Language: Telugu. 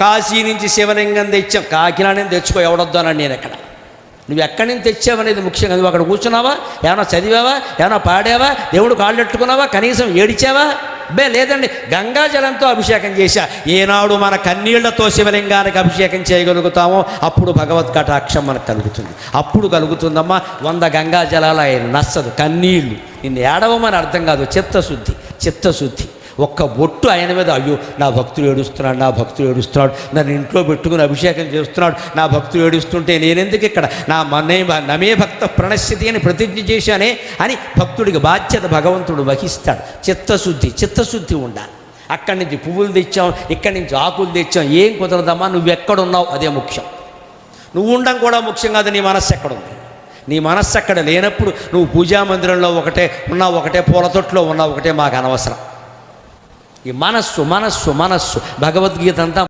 కాశీ నుంచి శివలింగం తెచ్చాం, కాకినాడ నుంచి తెచ్చుకో, ఎవడొద్దానని నేను ఎక్కడ. నువ్వు ఎక్కడి నుంచి తెచ్చావనేది ముఖ్యంగా. నువ్వు అక్కడ కూర్చున్నావా, ఏమైనా చదివావా, ఏమైనా పాడావా, దేవుడు కాళ్ళు పెట్టుకున్నావా, కనీసం ఏడిచావా? లేదండి. గంగాజలంతో అభిషేకం చేశా. ఏనాడు మన కన్నీళ్లతో శివలింగానికి అభిషేకం చేయగలుగుతామో అప్పుడు భగవత్ కటాక్షం మనకు కలుగుతుంది. అప్పుడు కలుగుతుందమ్మా. 100 గంగాజలాలు ఆయన నచ్చదు. కన్నీళ్ళు నిన్ను ఏడవమని అర్థం కాదు, చిత్తశుద్ధి, చిత్తశుద్ధి. ఒక్క బొట్టు ఆయన మీద, అయ్యో నా భక్తుడు ఏడుస్తున్నాడు, నా భక్తుడు ఏడుస్తున్నాడు, నన్ను ఇంట్లో పెట్టుకుని అభిషేకం చేస్తున్నాడు, నా భక్తుడు ఏడుస్తుంటే నేనెందుకు ఇక్కడ, నమే భక్త ప్రణశ్యతి అని ప్రతిజ్ఞ చేశానే అని భక్తుడికి బాధ్యత భగవంతుడు వహిస్తాడు. చిత్తశుద్ధి, చిత్తశుద్ధి ఉండాలి. అక్కడి నుంచి పువ్వులు తెచ్చాం, ఇక్కడి నుంచి ఆకులు తెచ్చాం, ఏం కుదరదమ్మా. నువ్వు ఎక్కడున్నావు అదే ముఖ్యం. నువ్వు ఉండడం కూడా ముఖ్యం కాదు, నీ మనస్సు ఎక్కడుంది. నీ మనస్సు అక్కడ లేనప్పుడు నువ్వు పూజా మందిరంలో ఒకటే ఉన్నావు, ఒకటే పూల తొట్టులో ఉన్నావు, ఒకటే మాకు అనవసరం. ఈ మనస్సు మనస్సు మనస్సు భగవద్గీత అంతా